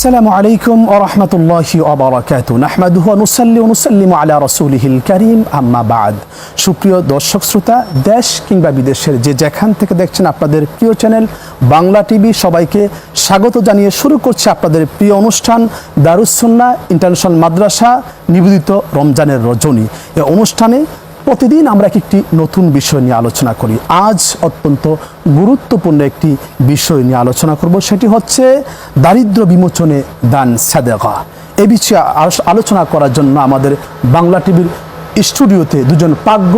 আসসালামু আলাইকুম ওয়া রাহমাতুল্লাহি ওয়া বারাকাতুহু নাহমাদুহু ওয়া নুসাল্লি ওয়া নুসাল্লিমু আলা রাসূলিহিল কারীম আম্মা বা'দ। সুপ্রিয় দর্শক শ্রোতা, দেশ কিংবা বিদেশের যে যেখান থেকে দেখছেন আপনাদের প্রিয় চ্যানেল বাংলা টিভি, সবাইকে স্বাগত জানিয়ে শুরু করছে আপনাদের প্রিয় অনুষ্ঠান দারুস সুন্নাহ ইন্টারন্যাশনাল মাদ্রাসা নিবেদিত রমজানের রজনী। এই অনুষ্ঠানে প্রতিদিন আমরা একটি নতুন বিষয় নিয়ে আলোচনা করি। আজ অত্যন্ত গুরুত্বপূর্ণ একটি বিষয় নিয়ে আলোচনা করব, সেটি হচ্ছে দারিদ্র্য বিমোচনে দান সাদেকা। এই বিষয়ে আলোচনা করার জন্য আমাদের বাংলা টিভির স্টুডিওতে দুজন প্রাজ্ঞ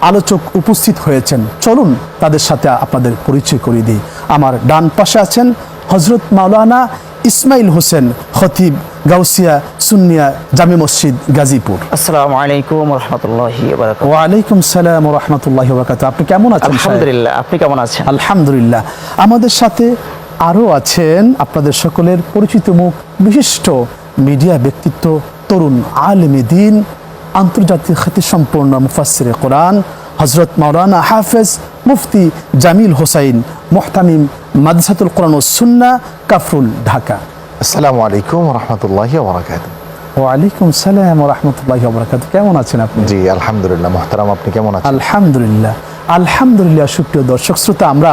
আলোচক উপস্থিত হয়েছেন। চলুন তাদের সাথে আপনাদের পরিচয় করিয়ে দিই। আমার ডান পাশে আছেন হজরত মাওলানা ইসমাইল হোসেন, খতিব, গাউসিয়া সুন্নিয়া জামে মসজিদ, গাজীপুর। আসসালামু আলাইকুম ওয়া রাহমাতুল্লাহি ওয়া বারাকাতুহু। ওয়া আলাইকুম সালাম ওয়া রাহমাতুল্লাহি ওয়া বারাকাতুহু। আপনি কেমন আছেন? আলহামদুলিল্লাহ, আপনি কেমন আছেন? আলহামদুলিল্লাহ। আমাদের সাথে আরও আছেন আপনাদের সকলের পরিচিত মুখ, বিশিষ্ট মিডিয়া ব্যক্তিত্ব, তরুণ আলেমে দ্বীন, আন্তর্জাতিক খ্যাতিসম্পন্ন মুফাসসিরে কোরআন হযরত মাওলানা হাফেজ মুফতি জামিল হোসাইন, মুহতামিম মাদ্রাসাতুল কোরআন ও সুন্নাহ, কাফরুল, ঢাকা। আসসালামু আলাইকুম ওয়া রাহমাতুল্লাহি ওয়া বারাকাতুহু। ওয়া আলাইকুম সালাম ওয়া রাহমাতুল্লাহি ওয়া বারাকাতুহু। কেমন আছেন আপনি? জি আলহামদুলিল্লাহ মুহতারাম, আপনি কেমন আছেন? আলহামদুলিল্লাহ আলহামদুলিল্লাহ। সুপ্রিয় দর্শক শ্রোতা, আমরা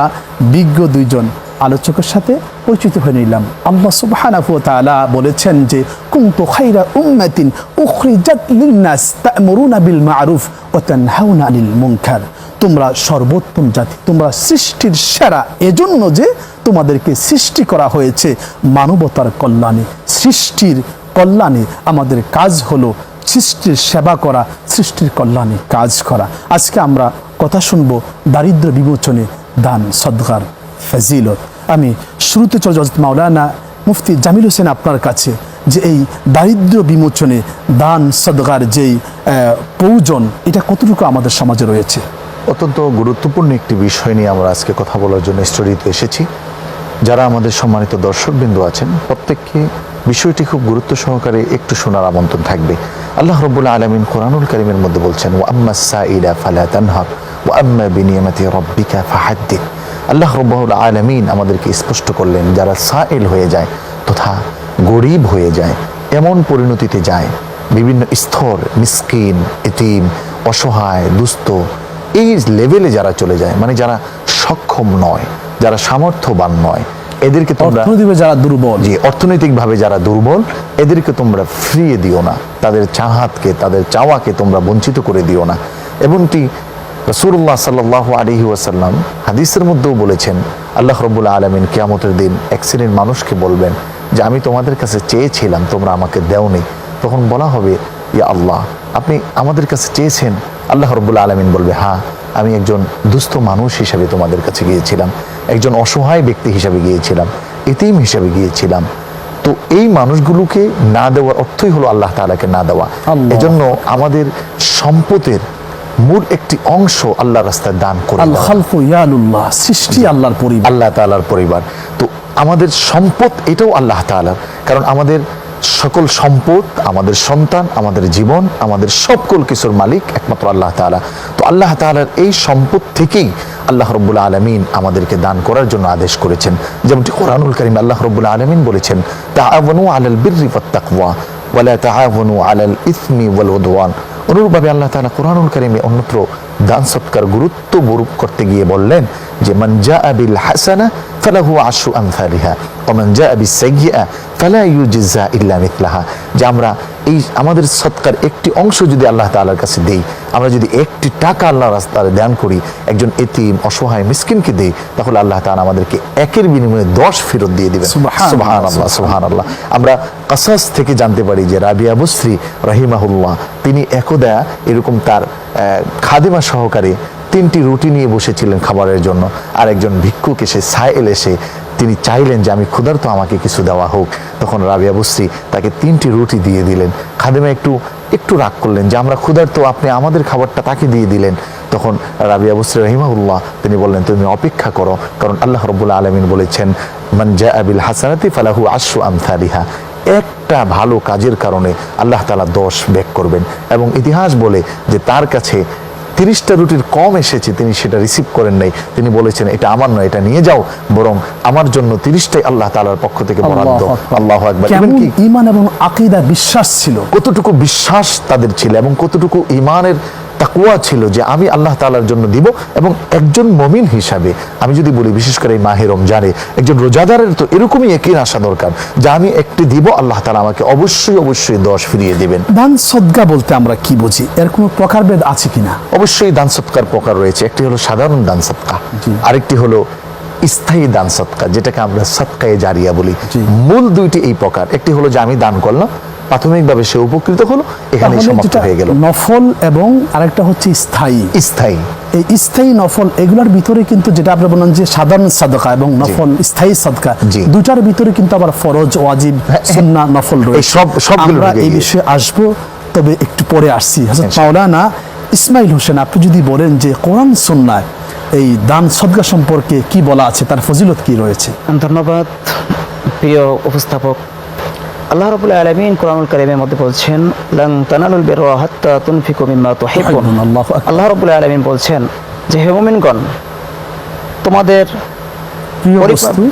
বিজ্ঞ দুইজন আলোচকের সাথে পরিচিত হয়ে নিলাম। আল্লাহ সুবহানাহু ওয়া তাআলা বলেছেন যে কুনতু খায়রা উম্মাতিন উখরিজাত লিন-নাস তা'মুরুনা বিল মা'রুফ ওয়া তানহাউনা আনিল মুনকার। তোমরা সর্বোত্তম জাতি, তোমরা সৃষ্টির সেরা, এজন্য যে তোমাদেরকে সৃষ্টি করা হয়েছে মানবতার কল্যাণে। সৃষ্টির কল্যাণে আমাদের কাজ হলো সৃষ্টির সেবা করা, সৃষ্টির কল্যাণে কাজ করা। আজকে আমরা কথা শুনবো দারিদ্র্য বিমোচনে দান সদকার ফজিলত। আমি শুরুতে চলে যাব মাওলানা মুফতি জামিল হোসেন আপনার কাছে, যে এই দারিদ্র্য বিমোচনে দান সদকার যেই প্রয়োজন, এটা কতটুকু আমাদের সমাজে রয়েছে? অত্যন্ত গুরুত্বপূর্ণ একটি বিষয় নিয়ে আমরা আজকে কথা বলার জন্য স্টুডিওতে এসেছি। যারা আমাদের সম্মানিত দর্শকবৃন্দ আছেন, প্রত্যেককে বিষয়টি খুব গুরুত্ব সহকারে একটু শোনার আমন্ত্রণ থাকবে। আল্লাহ রাব্বুল আলামিন কোরআনুল কারীমের মধ্যে বলছেন, ওয়া আম্মাস সাইলা ফালা তানহার ওয়া আম্মা বিনিয়ামাতি রাব্বিকা ফাহাদ্দিথ। আল্লাহ রাব্বুল আলামিন আমাদেরকে স্পষ্ট করলেন, যারা সাইল হয়ে যায় তথা গরিব হয়ে যায়, এমন পরিণতিতে যায়, বিভিন্ন স্তর, মিসকিন, এতিম, অসহায়, দুস্থ, এই লেভেলে যারা চলে যায়, মানে যারা সক্ষম নয়, যারা সামর্থ্যবান নয়, এদেরকে তোমরা যারা দুর্বল, জি অর্থনৈতিকভাবে যারা দুর্বল, এদেরকে তোমরা ফিরিয়ে দিও না, তাদের চাহাতকে, তাদের চাওয়াকে তোমরা বঞ্চিত করে দিও না। এমনটি রাসূলুল্লাহ সাল্লাল্লাহু আলাইহি ওয়াসাল্লাম হাদিসের মধ্যেও বলেছেন। আল্লাহ রাব্বুল আলামিন কিয়ামতের দিন এক শ্রেণীর মানুষকে বলবেন যে আমি তোমাদের কাছে চেয়েছিলাম, তোমরা আমাকে দেওনি। তখন বলা হবে, ইয়া আল্লাহ, আপনি আমাদের কাছে চেয়েছেন? আল্লাহ রাব্বুল আলামিন বলবে, হ্যাঁ, আমি একজন দুস্থ মানুষ হিসেবে তোমাদের কাছে গিয়েছিলাম, একজন অসহায় ব্যক্তি হিসেবে গিয়েছিলাম, এতিম হিসেবে গিয়েছিলাম। তো এই মানুষগুলোকে না দেওয়ার অর্থই হলো আল্লাহ তাআলাকে না দেওয়া। এজন্য আমাদের সম্পদের মূল একটি অংশ আল্লাহর রাস্তায় দান করে আল খালকু ইয়ালুল্লাহ, সৃষ্টি আল্লাহর পরিবার, আল্লাহ তাআলার পরিবার। তো আমাদের সম্পদ এটাও আল্লাহ তাআলার, কারণ আমাদের সকল সম্পদ, আমাদের সন্তান, আমাদের জীবন, আমাদের সকল কিছুর মালিক একমাত্র আল্লাহ তাআলা। তো আল্লাহ তাআলার এই সম্পদ থেকেই আল্লাহ রাব্বুল আলামিন আমাদেরকে দান করার জন্য আদেশ করেছেন। যেমনটি কোরআনুল কারীম আল্লাহ রাব্বুল আলামিন বলেছেন, তাআওয়ানু আলাল বিররি ওয়াত তাকওয়া ওয়া লা তাআওয়ানু আলাল ইসমি ওয়াল উদওয়ান। অনুরূপভাবে আল্লাহ তাআলা কোরআনুল কারীমে অন্যত্র দান সৎকার গুরুত্ব বরুপ করতে গিয়ে বললেন যে মান জাআ বিল হাসানা ফালাহু আশরু আমসালিহা ওয়া মান জাআ বিস সাইয়্যিআ ফালা ইউজজা ইল্লা মিথলাহা। যে আমরা এই আমাদের সৎকার একটি অংশ যদি আল্লাহ তাআলার কাছে দেই, আমরা যদি একটি টাকা আল্লাহর রাস্তায় দান করি, একজন এতিম, অসহায়, মিসকিনকে দেই, তাহলে আল্লাহ তাআলা আমাদেরকে একের বিনিময়ে 10 ফেরত দিয়ে দিবেন। সুবহানাল্লাহ, সুবহানাল্লাহ। আমরা কাসাস থেকে জানতে পারি যে রাবিয়া বুসরি রাহিমাহুল্লাহ তিনি একদা এরকম তার খাদেমা সহকারে 3টি রুটি নিয়ে বসেছিলেন খাবারের জন্য। আর একজন ভিক্ষুক এসে, সাইল এসে তিনি চাইলেন যে আমি ক্ষুধার্ত, আমাকে কিছু দেওয়া হোক। তখন রাবিয়া বুসরি তাকে 3টি রুটি দিয়ে দিলেন। খাদেমা একটু রাগ করলেন যে আমরা ক্ষুধার্ত, আপনি আমাদের খাবারটা তাকে দিয়ে দিলেন। তখন রাবিয়া বুসরি রাহিমাহুল্লাহ তিনি বললেন, তুমি অপেক্ষা করো, কারণ আল্লাহ রাব্বুল আলামিন বলেছেন মান জাআ বিল হাসানাতি ফালাহু আশরু আমসালিহা। একটা ভালো কাজের কারণে আল্লাহ তাআলা 10 ব্যাক করবেন। এবং ইতিহাস বলে যে তার কাছে 30টা রুটির কম এসেছে, তিনি সেটা রিসিভ করেন নাই, তিনি বলেছেন এটা আমার নয়, এটা নিয়ে যাও, বরং আমার জন্য 30টাই আল্লাহ তাআলার পক্ষ থেকে বরাদ্দ। আল্লাহু আকবার। কেমন ঈমান এবং আকীদা বিশ্বাস ছিল, কতটুকু বিশ্বাস তাদের ছিল এবং কতটুকু ঈমানের তাকওয়া ছিল যে আমি আল্লাহ তাআলার জন্য দিব। এবং একজন মুমিন হিসাবে আমি যদি বলি, বিশেষ করে এই মাহে রমজানে একজন রোজাদারের তো এরকমই ইয়াকিন আসা দরকার যে আমি একটি দিব, আল্লাহ তাআলা আমাকে অবশ্যই অবশ্যই 10 ফিরিয়ে দিবেন। দান সদকা বলতে আমরা কি বুঝি, এর কোনো প্রকারভেদ আছে কিনা? অবশ্যই দান সদকার প্রকার রয়েছে। একটি হলো সাধারণ দান সদকা, আরেকটি হলো স্থায়ী দান সদকা, যেটাকে আমরা সদকায়ে জারিয়া বলি। মূল দুইটি এই প্রকার। একটি হলো যে আমি দান করলাম, প্রাথমিকভাবে সে উপকৃত হলো, এখানে সমাপ্ত হয়ে গেল। নফল এবং আরেকটা হচ্ছে স্থায়ী। স্থায়ী, এই স্থায়ী নফল এগুলোর ভিতরে কিন্তু যেটা আপনি বলেন যে সাধারণ সাদকা এবং নফল স্থায়ী সাদকা, দুটার ভিতরে কিন্তু আবার ফরজ, ওয়াজিব, সুন্নাহ, নফল রয়েছে। আমরা এই বিষয়ে আসবো, তবে একটু পরে আসছি। হযরত মাওলানা ইসমাইল হোসেন, আপনি যদি বলেন যে কোরআন সুন্নাহ এই দান সদকা সম্পর্কে কি বলা আছে, তার ফজিলত কি রয়েছে? ধন্যবাদ প্রিয় উপস্থাপক। আল্লাহ রাব্বুল আলামিন কোরআনুল কারীমের মধ্যে বলছেন, লান তানালুল বিররা হাত্তা তুনফিকু মিম্মা তুহিব্বুন। আল্লাহ রাব্বুল আলামিন বলছেন যে হে মুমিনগণ, তোমাদের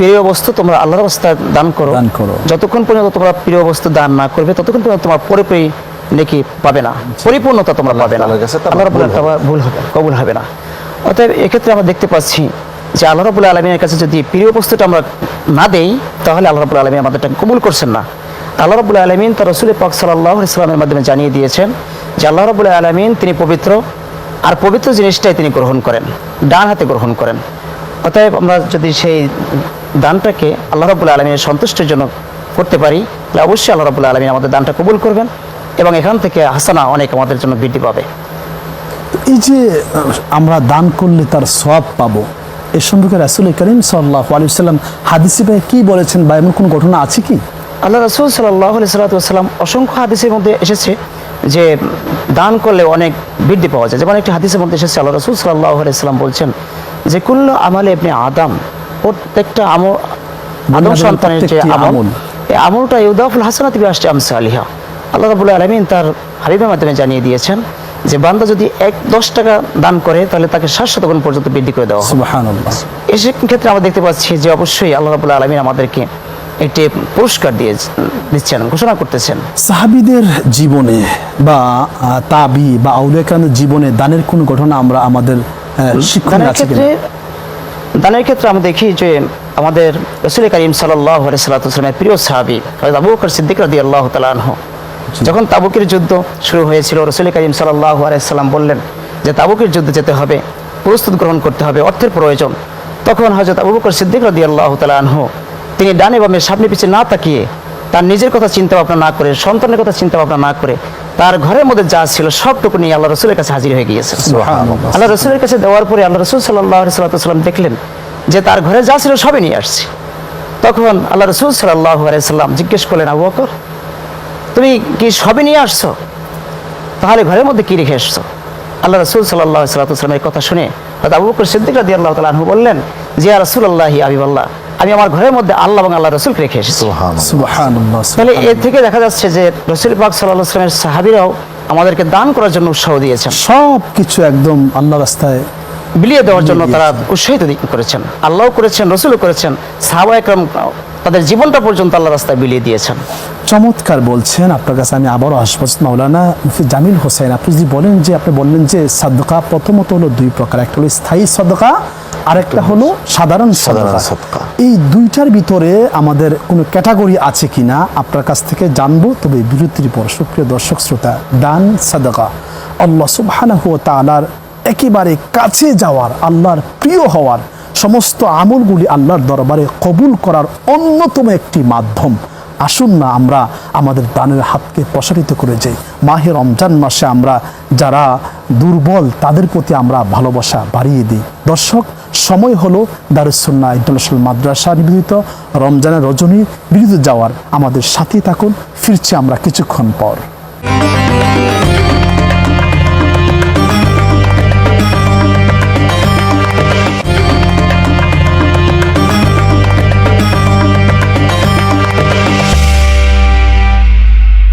প্রিয় বস্তু তোমরা আল্লাহর রাস্তায় দান করো। যতক্ষণ পর্যন্ত তোমরা প্রিয় বস্তু দান না করবে, ততক্ষণ পর্যন্ত তোমার পরিপূর্ণ নেকি পাবে না, পরিপূর্ণতা তোমরা পাবে না, আল্লাহ রাব্বুল আলামিন ভুল হবে, কবুল হবে না। অতএব এক্ষেত্রে আমরা দেখতে পাচ্ছি যে আল্লাহ রাব্বুল আলামিনের কাছে যদি প্রিয় বস্তুটা আমরা না দেই, তাহলে আল্লাহ রাব্বুল আলামিন আমাদেরটা কবুল করছেন না। আল্লাহ রাব্বুল আলামিন তার রাসূল পাক সাল্লাল্লাহু আলাইহি ওয়াসাল্লামের মাধ্যমে জানিয়ে দিয়েছেন যে আল্লাহ রাব্বুল আলামিন তিনি পবিত্র, আর পবিত্র জিনিসটাই তিনি গ্রহণ করেন, ডান হাতে গ্রহণ করেন। অতএব আমরা যদি সেই দানটাকে আল্লাহ রাব্বুল আলামিনের সন্তুষ্টির জন্য করতে পারি, তাহলে অবশ্যই আল্লাহ রাব্বুল আলামিন আমাদের দানটা কবুল করবেন এবং এখান থেকে হাসানা অনেক আমাদের জন্য বৃদ্ধি পাবে। এই যে আমরা দান করলে তার সওয়াব পাবো, এ সম্পর্কে রাসূল করিম সাল্লাল্লাহু আলাইহি ওয়াসাল্লাম হাদিসে কি বলেছেন বা এমন কোনো ঘটনা আছে কি? আল্লাহ রাসূল সাল্লাল্লাহু আলাইহি ওয়াসাল্লাম অসংখ্য হাদিসের মধ্যে এসেছে যে দান করলে অনেক বৃদ্ধি পাওয়া যায়। যেমন একটি হাদিসের মধ্যে এসেছে, আল্লাহ রাসূল সাল্লাল্লাহু আলাইহি ওয়াসাল্লাম বলছেন যে কুল্লু আমালে ইবনে আদম, প্রত্যেকটা আদম সন্তানের যে আমল, এই আমলটা ইউদাফুল হাসানাতি বিআশরি আমসালিহা। আল্লাহ রাব্বুল আলামিন তার হাবিবের মাধ্যমে জানিয়ে দিয়েছেন যে বান্দা যদি 10 টাকা দান করে, তাহলে তাকে 700 গুণ পর্যন্ত বৃদ্ধি করে দেওয়া হবে। সুবহানাল্লাহ। এই ক্ষেত্রে আমরা দেখতে পাচ্ছি যে অবশ্যই আল্লাহ রাব্বুল আলামিন আমাদেরকে একটি পুরস্কার দিচ্ছেন, ঘোষণা করতেছেন। সাহাবীদের জীবনে বা তাবি বা আউলিয়া কেরামের জীবনে দানের কোন ঘটনা আমরা আমাদের শিক্ষণীয় আছে কিনা? দানের ক্ষেত্রে আমরা দেখি যে আমাদের রাসূল করিম সাল্লাল্লাহু আলাইহি ওয়াসাল্লামের প্রিয় সাহাবী হযরত আবু বকর সিদ্দিক রাদিয়াল্লাহু তাআলা আনহু, যখন তাবুকের যুদ্ধ শুরু হয়েছিল, রাসূল করিম সাল্লাল্লাহু আলাইহি ওয়াসাল্লাম বললেন যে তাবুকের যুদ্ধে যেতে হবে, প্রস্তুত গ্রহণ করতে হবে, অর্থের প্রয়োজন। তখন হযরত আবু বকর সিদ্দিক রাদিয়াল্লাহু তাআলা আনহু তিনি ডানে বামে সামনে পিছনে না তাকিয়ে, তার নিজের কথা চিন্তা ভাবনা না করে, সন্তানের কথা চিন্তা ভাবনা না করে, তার ঘরের মধ্যে যা ছিল সবটুকু নিয়ে আল্লাহ রাসূলের কাছে হাজির হয়ে গিয়েছেন। আল্লাহ রাসূলের কাছে দেওয়ার পরে আল্লাহ রাসূল সাল্লাল্লাহু আলাইহি ওয়াসাল্লাম দেখলেন যে তার ঘরে যা ছিল সবই নিয়ে আসছে। তখন আল্লাহ রাসূল সাল্লাল্লাহু আলাইহি ওয়াসাল্লাম জিজ্ঞেস করলেন, আবু বকর, তুমি কি সবই নিয়ে আসছো? তাহলে ঘরের মধ্যে কি রেখে এসছো? আল্লাহ রাসূল সাল্লাল্লাহু আলাইহি ওয়াসাল্লামের কথা শুনে আবু বকর সিদ্দিক রাদিয়াল্লাহু তাআলা আনহু বললেন যে ইয়া রাসূলুল্লাহ, হাবিবাল্লাহ, আমি আমার ঘরের মধ্যে আল্লাহ এবং আল্লাহ রাসূলকে রেখে এসেছি। সুবহানাল্লাহ। তাহলে এর থেকে দেখা যাচ্ছে যে রাসূল পাক সাল্লাল্লাহু আলাইহি ওয়াসাল্লামের সাহাবীরাও আমাদেরকে দান করার জন্য উৎসাহ দিয়েছেন, সব কিছু একদম আল্লাহ রাস্তায় বিলিয়ে দেওয়ার জন্য তারা উৎসাহিত করেছেন। আল্লাহও করেছেন, রাসূলও করেছেন, সাহাবায়ে কেরাম তাদের জীবনটা পর্যন্ত আল্লাহ রাস্তায় বিলিয়ে দিয়েছেন। চমৎকার বলছেন। আপনার কাছে আমি আবারও আসবো মাওলানা মুফতি জামিল হোসেন, আপনি যদি বলেন যে আপনি বললেন যে সাদকা প্রথমত হলো দুই প্রকার, একটা হলো স্থায়ী সাদকা, আরেকটা হলো সাধারণ সাদকা। এই দুইটার ভিতরে আমাদের কোনো ক্যাটাগরি আছে কিনা আপনার কাছ থেকে জানবো, তবে বিরতির পর। সুপ্রিয় দর্শক শ্রোতা, দান সাদকা আল্লাহ সুবহানাহু ওয়া তাআলার একেবারে কাছে যাওয়ার, আল্লাহর প্রিয় হওয়ার, সমস্ত আমলগুলি আল্লাহর দরবারে কবুল করার অন্যতম একটি মাধ্যম। আসুন না আমরা আমাদের দানের হাতকে প্রসারিত করে যাই। মাহে রমজান মাসে আমরা যারা দুর্বল তাদের প্রতি আমরা ভালোবাসা বাড়িয়ে দিই। দর্শক, সময় হলো দারুস সুন্নাহ ইন্টারন্যাশনাল মাদ্রাসা নিবেদিত রমজানের রজনী বিরতি যাওয়ার। আমাদের সাথেই থাকুন, ফিরছি আমরা কিছুক্ষণ পর।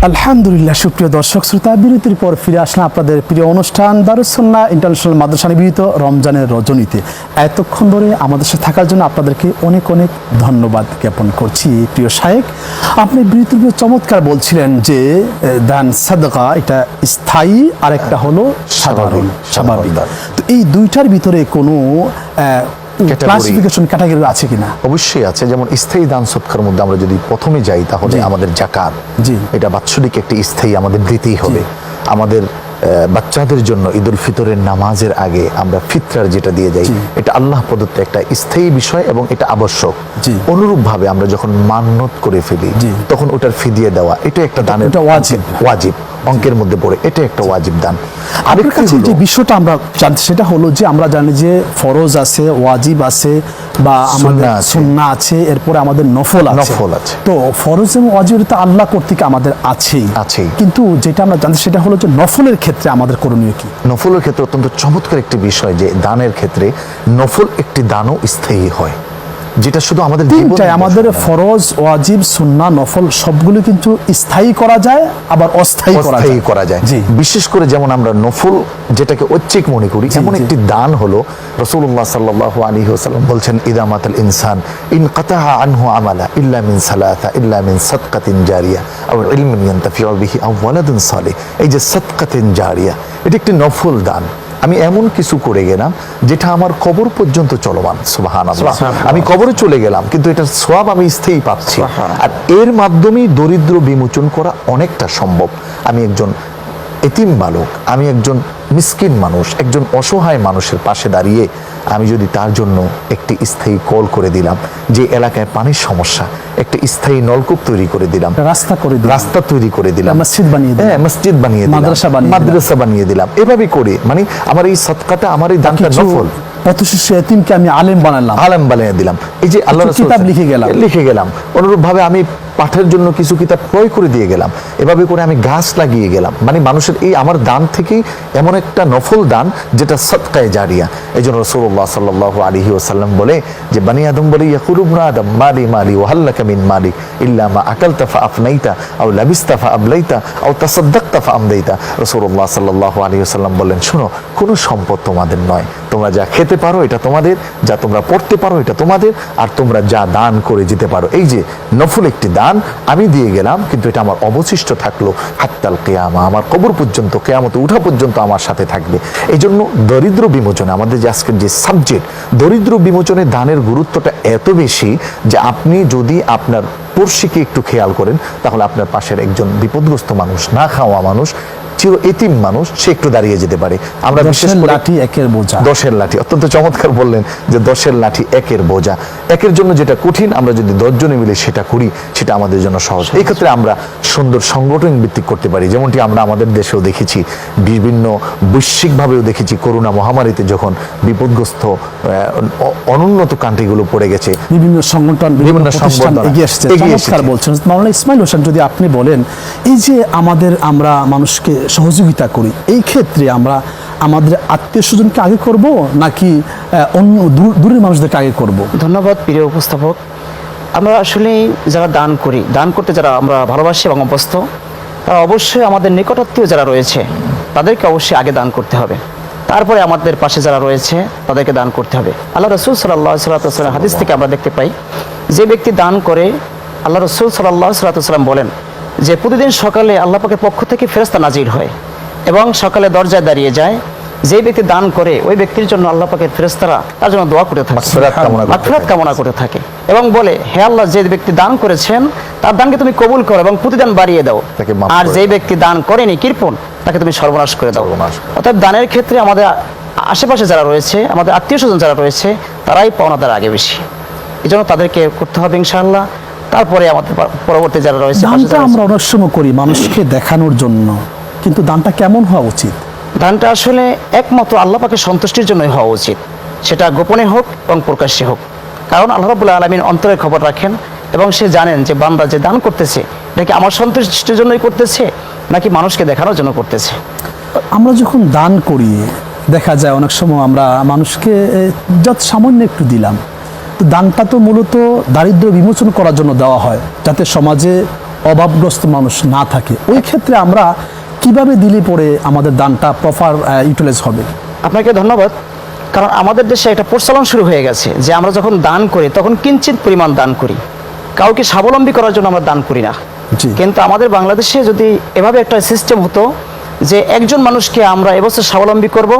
আলহামদুলিল্লাহ, সুপ্রিয় দর্শক শ্রোতা, বিরতির পর ফিরে আসলাম আপনাদের প্রিয় অনুষ্ঠান দারুস সুন্নাহ ইন্টারন্যাশনাল মাদ্রাসা নিবেদিত রমজানের রজনীতে। এতক্ষণ ধরে আমাদের সাথে থাকার জন্য আপনাদেরকে অনেক অনেক ধন্যবাদ জ্ঞাপন করছি। প্রিয় শায়েখ, আপনি বিরতির পর চমৎকার বলছিলেন যে দান সাদকা এটা স্থায়ী আর একটা হলো সাধারণ, স্বাভাবিক। তো এই দুইটার ভিতরে কোনো ক্লাসিফিকেশন ক্যাটাগরি আছে কিনা? অবশ্যই আছে। যেমন স্থায়ী দান সৎকার মধ্যে আমরা যদি প্রথমে যাই তাহলে আমাদের জাকাত, জি, এটা বাৎসরিক একটি স্থায়ী আমাদের দিতেই হবে। আমাদের বাচ্চাদের জন্য ঈদুল ফিতরের নামাজের আগে আমরা ফিতরার যেটা দিয়ে যাই, এটা আল্লাহ প্রদত্ত একটা স্থায়ী বিষয় এবং এটা আবশ্যক। অনুরূপভাবে আমরা যখন মান্নত করে ফেলি তখন ওটার ফিদিয়ে দেওয়া, এটা একটা দানের ওয়াজিব অঙ্কের মধ্যে পড়ে, এটা একটা ওয়াজিব দান। আপনার কাছে যে বিষয়টা আমরা জানতে সেটা হলো যে আমরা জানি যে ফরজ আছে, ওয়াজিব আছে, বা আমাদের সুন্নাহ আছে, এরপরে আমাদের নফল আছে। তো ফরজ এবং ওয়াজিব তো আল্লাহ কর্তৃক আমাদের আছেই, কিন্তু যেটা আমরা জানতে সেটা হলো যে নফলের ক্ষেত্রে আমাদের করণীয় কি? নফলের ক্ষেত্রে অত্যন্ত চমৎকার একটি বিষয় যে দানের ক্ষেত্রে নফল একটি দানও স্থায়ী হয়, যেটা শুধু আমাদের তিনটায় আমাদের ফরজ, ওয়াজিব, সুন্নাহ, নফল সবগুলো কিন্তু স্থায়ী করা যায় আবার অস্থায়ী করা যায়। বিশেষ করে যেমন আমরা নফল যেটাকে ঐচ্ছিক মনে করি, এমন একটি দান হলো রাসূলুল্লাহ সাল্লাল্লাহু আলাইহি ওয়াসাল্লাম বলছেন ইযা মাতাল ইনসান ইনকাতাহা আনহু আমালা ইল্লা মিন সালাসা ইল্লা মিন সাদকাতিন জারিয়া আও ইলমিন ইয়ানতাফিউ বিহি আও ওয়ালাদুন সালিহ। এই যে সাদকাতিন জারিয়া, এটা একটি নফল দান। আমি এমন কিছু করে গেলাম যেটা আমার কবর পর্যন্ত চলমান, সুবহানাল্লাহ। আমি কবরে চলে গেলাম কিন্তু এটার সওয়াব আমি স্থায়ী পাচ্ছি, আর এর মাধ্যমেই দরিদ্র বিমোচন করা অনেকটা সম্ভব। আমি একজন এতিম বালক, আমি একজন মিসকিন মানুষ, একজন অসহায় মানুষের পাশে দাঁড়িয়ে আমি যদি তার জন্য একটি স্থায়ী কল করে দিলাম, যে এলাকায় পানির সমস্যা, একটি স্থায়ী নলকূপ তৈরি করে দিলাম, রাস্তা তৈরি করে দিলাম, মসজিদ বানিয়ে দিলাম, মাদ্রাসা বানিয়ে দিলাম, এভাবে করে মানে আমার এই সদকাটা, আমার এই দানটা নফল। পথশিষ্য এতিমকে আমি আলেম বানিয়ে দিলাম। এই যে আল্লাহ কিতাব লিখে গেলাম। অনুরূপভাবে আমি পাঠের জন্য কিছু কিতাব ক্রয় করে দিয়ে গেলাম, এভাবে করে আমি গাছ লাগিয়ে গেলাম। মানে মানুষের এই আমার দান থেকেই এমন একটা নফল দান যেটা সদকায়ে জারিয়া। এই জন্য রাসূলুল্লাহ সাল্লাল্লাহু আলাইহি ওয়াসাল্লাম বলে যে বানি আদম বলে ইয়াকুলু ইবনু আদম মালি মালি ওয়া হাল্লাকা মিন মালি ইল্লা মা আকালতা ফা আফনাইতা আও লাবিসতা ফা আবলাইতা আও তাসাদদাকতা ফা আমদাইতা। রাসূলুল্লাহ সাল্লাল্লাহু আলাইহি ওয়াসাল্লাম বললেন, শোনো, কোনো সম্পদ তোমাদের নয়, তোমরা যা খেতে পারো এটা তোমাদের, যা তোমরা পড়তে পারো এটা তোমাদের, আর তোমরা যা দান করে যেতে পারো, এই যে নফল একটি দান আমি দিয়ে গেলাম, কিন্তু এটা আমার অবশিষ্ট থাকলো হাত্তাল কিয়ামা, আমার কবর পর্যন্ত, কিয়ামতে উঠা পর্যন্ত আমার সাথে থাকবে। এই জন্য দরিদ্র বিমোচনে আমাদের যে আজকের যে সাবজেক্ট, দরিদ্র বিমোচনে দানের গুরুত্বটা এত বেশি যে আপনি যদি আপনার পড়শিকে একটু খেয়াল করেন তাহলে আপনার পাশের একজন বিপদগ্রস্ত মানুষ, না খাওয়া মানুষ, চির এতিম মানুষ, সে একটু দাঁড়িয়ে যেতে পারে। আমরা বিশেষ করে লাঠি একের বোঝা, 10-এর লাঠি, অত্যন্ত চমৎকার বললেন যে 10-এর লাঠি একের বোঝা। একের জন্য যেটা কঠিন আমরা যদি 10 জনে মিলে সেটা করি, সেটা আমাদের জন্য সহজ। এই ক্ষেত্রে আমরা সুন্দর সংগঠন ভিত্তিক করতে পারি, যেমনটি আমরা আমাদের দেশেও দেখেছি, বিভিন্ন বৈশ্বিকভাবেও দেখেছি। করোনা মহামারীতে যখন বিপদগ্রস্ত অনুন্নত কান্ট্রিগুলো পড়ে গেছে, বিভিন্ন সংগঠন, বিভিন্ন প্রতিষ্ঠান এগিয়ে আসছে। চমৎকার বলছেন মাওলানা ইসমাইল হোসেন, যদি আপনি বলেন এই যে আমরা মানুষকে সহযোগিতা করি, এই ক্ষেত্রে আমরা আমাদের আত্মীয় স্বজনকে আগে করব নাকি অন্য দূরের মানুষদেরকে আগে করব? ধন্যবাদ প্রিয় উপস্থাপক। আমরা আসলে যারা দান করি, দান করতে যারা আমরা ভালোবাসি এবং অভ্যস্ত, তারা অবশ্যই আমাদের নিকটাত্মীয় যারা রয়েছে তাদেরকে অবশ্যই আগে দান করতে হবে, তারপরে আমাদের পাশে যারা রয়েছে তাদেরকে দান করতে হবে। আল্লাহ রাসূল সাল্লাল্লাহু আলাইহি ওয়াসাল্লাম হাদিস থেকে আমরা দেখতে পাই, যে ব্যক্তি দান করে, আল্লাহ রাসূল সাল্লাল্লাহু আলাইহি ওয়াসাল্লাম বলেন যে প্রতিদিন সকালে আল্লাহ পাকের পক্ষ থেকে ফেরেশতা নাজিল হয় এবং সকালে দরজায় দাঁড়িয়ে যায়। যে ব্যক্তি দান করে ওই ব্যক্তির জন্য আল্লাহ পাকের ফেরেশতারা তার জন্য দোয়া করে থাকে, মাগফিরাত কামনা করে থাকে এবং বলে, হে আল্লাহ, যে ব্যক্তি দান করেছেন তার দানকে তুমি কবুল করো এবং প্রতিদান বাড়িয়ে দাও, আর যে ব্যক্তি দান করেনি, কৃপণ, তাকে তুমি সর্বনাশ করে দাও। অর্থাৎ দানের ক্ষেত্রে আমাদের আশেপাশে যারা রয়েছে, আমাদের আত্মীয় স্বজন যারা রয়েছে, তারাই পাওনাদার আগে বেশি। এই জন্য তাদেরকে করতে হবে ইনশাআল্লাহ। তারপরে আমাদের পরবর্তী যারা রয়েছে, দানটা আমরা অনেক সময় করি মানুষকে দেখানোর জন্য, কিন্তু দানটা কেমন হওয়া উচিত? দানটা আসলে একমাত্র আল্লাহ পাকের সন্তুষ্টির জন্যই হওয়া উচিত, সেটা গোপনে হোক এবং প্রকাশ্যে হোক। কারণ আল্লাহ রাব্বুল আলামিন অন্তরের খবর রাখেন এবং সে জানেন যে বান্দা যে দান করতেছে এটা কি আমার সন্তুষ্টির জন্যই করতেছে নাকি মানুষকে দেখানোর জন্য করতেছে। আমরা যখন দান করি দেখা যায় অনেক সময় আমরা মানুষকে যত সামান্য একটু দিলাম, তো দানটা তো মূলত দারিদ্র্য বিমোচন করার জন্য দেওয়া হয়, যাতে সমাজে অভাবগ্রস্ত মানুষ না থাকে, ওই ক্ষেত্রে আমরা কিভাবে দিলে পরে আমাদের দানটা প্রপার ইউটিলাইজ হবে? আপনাকে ধন্যবাদ। কারণ আমাদের দেশে একটা প্রচলন শুরু হয়ে গেছে যে আমরা যখন দান করি তখন কিঞ্চিত পরিমাণ দান করি, কাউকে স্বাবলম্বী করার জন্য আমরা দান করি না। জি। কিন্তু আমাদের বাংলাদেশে যদি এভাবে একটা সিস্টেম হতো যে একজন মানুষকে আমরা এবছর স্বাবলম্বী করব,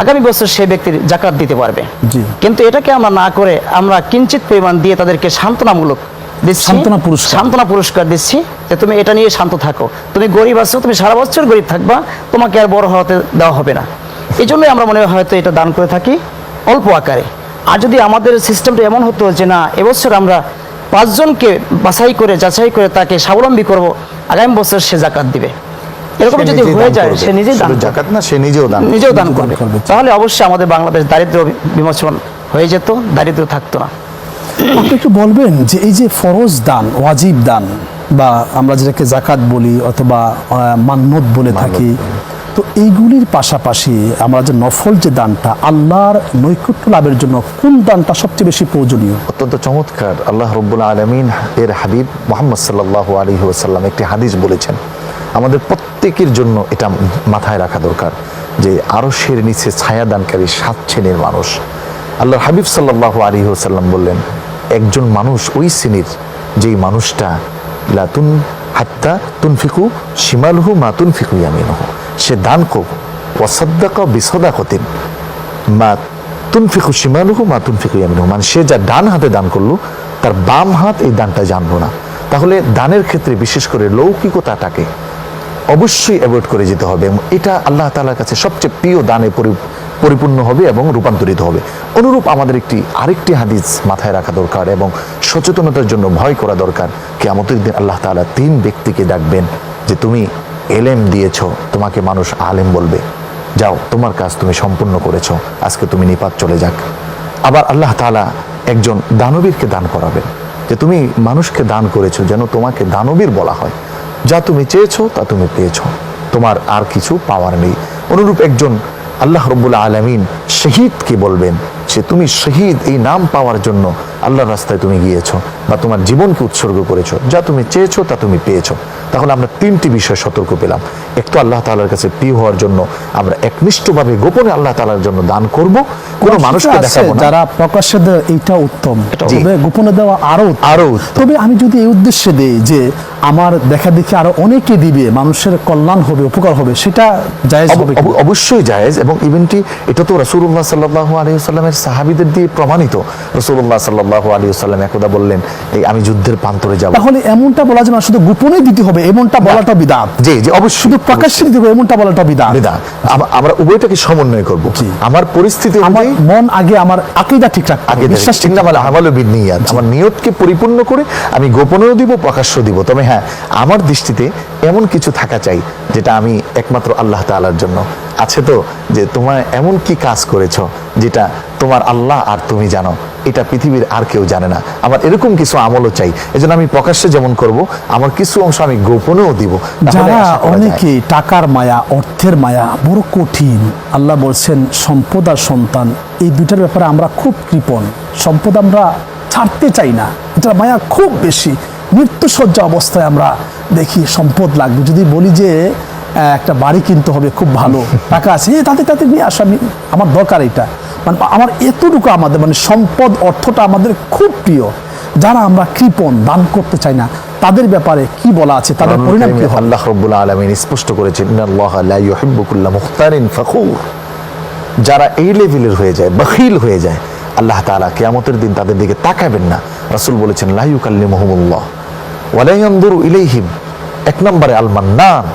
আগামী বছর সে ব্যক্তির জাকাত দিতে পারবে। জি। কিন্তু এটাকে আমরা না করে আমরা কিঞ্চিত পরিমাণ দিয়ে তাদেরকে সান্ত্বনামূলক দিচ্ছি, সান্ত্বনা পুরস্কার দিচ্ছি যে তুমি এটা নিয়ে শান্ত থাকো, তুমি গরিব আছো, তুমি সারা বছর গরিব থাকবা, তোমাকে আর বড় হতে দেওয়া হবে না। এই জন্যই আমরা মনে হয় হয়তো এটা দান করে থাকি অল্প আকারে। আর যদি আমাদের সিস্টেমটা এমন হতো যে না, এবছর আমরা 5 জনকে বাছাই করে যাচাই করে তাকে স্বাবলম্বী করব, আগামী বছর সে জাকাত দিবে, এরকম সে যদি নিজেই হয়ে দান যায়, করবে। সে নিজেই দান শুধু করবে। জাকাত না, সে নিজেও দান করবে, তাহলে অবশ্যই আমাদের বাংলাদেশ দারিদ্র বিমোচন হয়ে যেত, দারিদ্র থাকতো না। আপনি একটু বলবেন যে এই যে ফরজ দান, ওয়াজিব দান, বা আমরা যেটাকে জাকাত বলি অথবা মান্নত বলে থাকি, তো এইগুলির পাশাপাশি আমরা যে নফল যে দানটা, আল্লাহর নৈকট্য লাভের জন্য কোন দানটা সবচেয়ে বেশি প্রয়োজনীয়? অত্যন্ত চমৎকার। আল্লাহ রব্বুল আলামিন এর হাবিব মুহাম্মদ সাল্লাল্লাহু আলাইহি ওয়াসাল্লাম একটি হাদিস বলেছেন, আমাদের প্রত্যেকের জন্য এটা মাথায় রাখা দরকার যে আরশের নিচে ছায়াদানকারী 7 শ্রেণীর মানুষ। আল্লাহর হাবিব সাল্লাল্লাহু আলাইহি ওয়াসাল্লাম বললেন, একজন মানুষ ওই শ্রেণীর যেই মানুষটা লাতুন হাত্তা তুনফিকু শিমালহু মা তুনফিকু ইয়ামিনুহু, সে দান করুক, ওয়াসাদ্দাকা বিসাদাকাতিন মা তুনফিকু শিমালুহু মা তুনফিকু ইয়ামিনুহু, মানে সে যা ডান হাতে দান করলো তার বাম হাত এই দানটা জানলো না। তাহলে দানের ক্ষেত্রে বিশেষ করে লৌকিকতাটাকে অবশ্যই অ্যাভয়েড করে যেতে হবে, এবং এটা আল্লাহ তাআলার কাছে সবচেয়ে প্রিয় দানে পরিপূর্ণ হবে এবং রূপান্তরিত হবে। অনুরূপ আমাদের আরেকটি হাদিস মাথায় রাখা দরকার এবং সচেতনতার জন্য ভয় করা দরকার। কিয়ামতের দিন আল্লাহ তাআলা 3 ব্যক্তিকে ডাকবেন যে তুমি এলেম দিয়েছো, তোমাকে মানুষ আলেম বলবে, যাও তোমার কাজ তুমি সম্পূর্ণ করেছো, আজকে তুমি নিপাত চলে যাক। আবার আল্লাহ তাআলা একজন দানবীরকে দান করাবেন যে তুমি মানুষকে দান করেছো যেন তোমাকে দানবীর বলা হয়, যা তুমি চেয়েছো তা তুমি পেয়েছো, তোমার আর কিছু পাওয়ার নেই। অনুরূপ একজন আল্লাহ রব্বুল আলামিন শহীদকে বলবেন সে তুমি শহীদ, এই নাম পাওয়ার জন্য আল্লাহর রাস্তায় তুমি গিয়েছো বা তোমার জীবনকে উৎসর্গ করেছো, যা তুমি চেয়েছো তা তুমি পেয়েছো। তাহলে আমরা 3টি বিষয় সতর্ক পেলাম। এক তো আল্লাহ তাআলার কাছে প্রিয় হওয়ার জন্য আমরা একনিষ্ঠভাবে গোপনে আল্লাহ তাআলার জন্য দান করব, কোনো মানুষকে দেখাবো না। যারা প্রকাশ্যে দেয় এটা উত্তম, তবে গোপনে দেওয়া আরো উত্তম। তবে আমি যদি এই উদ্দেশ্যে দেই যে আমার দেখা দেখি আরো অনেকে দিবে, মানুষের কল্যাণ হবে, উপকার হবে, সেটা জায়েজ হবে? অবশ্যই জায়েজ, এবং ইভেন্টলি এটা তো রাসূলুল্লাহ সাল্লাল্লাহু আলাইহি ওয়াসাল্লামের সাহাবীদের দিয়ে প্রমাণিত। রাসূলুল্লাহ সাল্লাল্লাহু আলাইহি ওয়াসাল্লাম একদা বললেন, এই আমি যুদ্ধের প্রান্তরে যাব। তাহলে এমনটা বলা যাবে না শুধু গোপনে দিতে হবে, এমনটা বলাটা বিদআত। জি জি, অবশ্যই শুধু প্রকাশ্যে দিতে হবে এমনটা বলাটা বিদআত। আমরা উভয়টাকে সমন্বয় করব। আমার পরিস্থিতি, আমার মন আগে, আমার আকীদা ঠিক রাখতে হবে, বিশ্বাস ঠিক রাখতে হবে। আমালু বিন্নিয়াত, আমার নিয়তকে পরিপূর্ণ করে আমি গোপনেও দিব, প্রকাশ্য দিব। তবে হ্যাঁ, আমার দৃষ্টিতে এমন কিছু থাকা চাই যেটা আমি একমাত্র আল্লাহ তাআলার জন্য। আছে তো যে তোমার এমন কি কাজ করেছো যেটা তোমার আল্লাহ আর তুমি জানো, এটা পৃথিবীর আর কেউ জানে না। আমার এরকম কিছু আমলও চাই, এজন্য আমি প্রকাশ্যে যেমন করব, আমার কিছু অংশ আমি গোপনেও দিব। যারা অনেকে টাকার মায়া, অর্থের মায়া বড় কঠিন, আল্লাহ বলছেন সম্পদ আর সন্তান এই দুইটার ব্যাপারে আমরা খুব কৃপণ। সম্পদ আমরা ছাড়তে চাই না, এটার মায়া খুব বেশি। মৃত্যুসজ্জা অবস্থায় আমরা দেখি সম্পদ লাগবে, যদি বলি যে একটা বাড়ি কিনতে হবে, খুব ভালো টাকা আছে, তাতে নিয়ে আসা, আমার দরকার এটা, মানে আমার এতটুকু আমাদের মানে সম্পদ অর্থটা আমাদের খুব প্রিয়। যারা আমরা কৃপণ, দান করতে চাই না, তাদের ব্যাপারে কি বলা আছে, তাদের পরিণাম কি হবে? আল্লাহ রাব্বুল আলামিন স্পষ্ট করেছেন, ইন্নাল্লাহা লা ইউহিব্বু কুল্লা মুখতারিন ফাখুর। যারা এই লেভেলের হয়ে যায়, বখিল হয়ে যায়, আল্লাহ তাআলা কিয়ামতের দিন তাদের দিকে তাকাবেন না। রাসূল বলেছেন, লা ইউকাল্লিমুহুমুল্লাহ ওয়া লা ইয়ানজুরু ইলাইহিম। 1 নম্বরে আল মান্নান,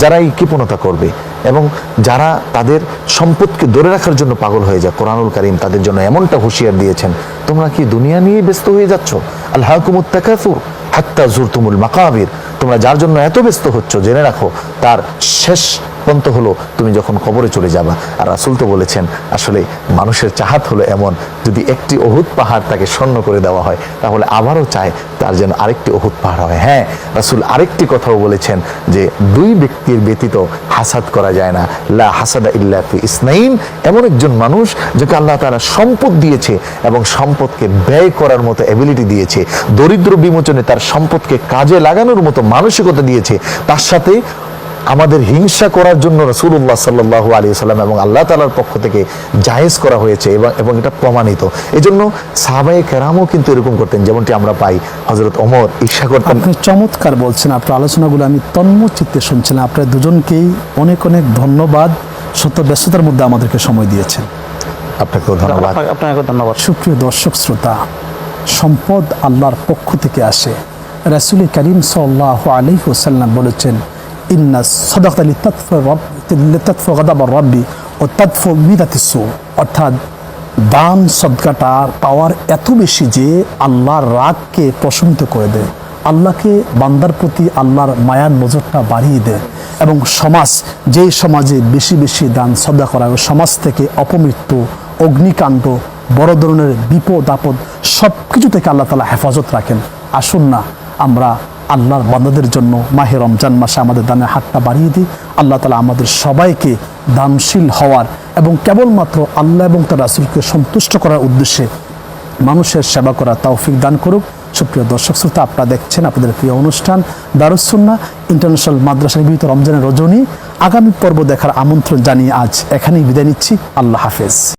যারা এই কৃপণতা করবে এবং যারা তাদের সম্পদকে ধরে রাখার জন্য পাগল হয়ে যায়। কোরআনুল কারীম তাদের জন্য এমনটা হুঁশিয়ার দিয়েছেন, তোমরা কি দুনিয়া নিয়ে ব্যস্ত হয়ে যাচ্ছ? আলহাকুমুত তাকাসুর হাত্তা জুরতুমুল মাকাবির। তোমরা যার জন্য এত ব্যস্ত হচ্ছ, জেনে রাখো তার শেষ প্রাণপন্ত হলো তুমি যখন কবরে চলে যাবা। আর রাসূল তো বলেছেন আসলে মানুষের চাহাত হলো এমন, যদি একটি উহুদ পাহাড় তাকে স্বর্ণ করে দেওয়া হয় তাহলে আবারও চায় তার যেন আরেকটি উহুদ পাহাড় হয়। হ্যাঁ, রাসূল আরেকটি কথাও বলেছেন যে দুই ব্যক্তির ব্যতীত হাসাদ করা যায় না, লা হাসাদা ইল্লা ফি ইসনাইন। এমন একজন মানুষ যাকে আল্লাহ তাআলা সম্পদ দিয়েছে এবং সম্পদকে ব্যয় করার মতো এবিলিটি দিয়েছে, দরিদ্র বিমোচনে তার সম্পদকে কাজে লাগানোর মতো মানসিকতা দিয়েছে, তার সাথে আমাদের হিংসা করার জন্য রাসূলুল্লাহ সাল্লাল্লাহু আলাইহি ওয়াসাল্লাম এবং আল্লাহ তাআলার পক্ষ থেকে জায়েজ করা হয়েছে এবং এটা প্রমাণিত। এজন্য সাহাবায়ে কেরামও কিন্তু এরকম করতেন, যেমনটি আমরা পাই হযরত ওমর ঈর্ষা করতেন। আপনি চমৎকার বলছেন, আপনার আলোচনাগুলো আমি তন্ময় চিত্তে শুনছিলাম। আপনার দুজনকেই অনেক অনেক ধন্যবাদ, সত্য ব্যস্ততার মধ্যে আমাদেরকে সময় দিয়েছেন। আপনাকেও ধন্যবাদ। আপনাকে ধন্যবাদ। সুপ্রিয় দর্শক শ্রোতা, সম্পদ আল্লাহর পক্ষ থেকে আসে। রাসূল করিম সাল্লাল্লাহু আলাইহি ওয়াসাল্লাম বলেছেন, ইন্না সাদাকাতা লিতাতফু গাদাবার রাব্বি ওয়া তাদফু মিদাতিস সু। অর্থাৎ দান সদকাটা পাওয়ার এত বেশি যে আল্লাহর রাগকে প্রশমিত করে দেয়, আল্লাহকে বান্দার প্রতি আল্লাহর মায়ার নজরটা বাড়িয়ে দেয়। এবং সমাজ, যেই সমাজে বেশি বেশি দান সদকা করা হয়, সমাজ থেকে অপমৃত্যু, অগ্নিকাণ্ড, বড় ধরনের বিপদ আপদ সব কিছু থেকে আল্লাহ তাআলা হেফাজত রাখেন। আসুন না আমরা আল্লাহর বান্দাদের জন্য মাহে রমজান মাসে আমাদের দানের হাতটা বাড়িয়ে দিই। আল্লাহ তাআলা আমাদের সবাইকে দানশীল হওয়ার এবং কেবলমাত্র আল্লাহ এবং তার রাসূলকে সন্তুষ্ট করার উদ্দেশ্যে মানুষের সেবা করার তৌফিক দান করুক। সুপ্রিয় দর্শক শ্রোতা, আপনারা দেখছেন আপনাদের প্রিয় অনুষ্ঠান দারুস সুন্নাহ ইন্টারন্যাশনাল মাদ্রাসা নিবেদিত রমজানের রজনী। আগামী পর্ব দেখার আমন্ত্রণ জানিয়ে আজ এখানেই বিদায় নিচ্ছি। আল্লাহ হাফেজ।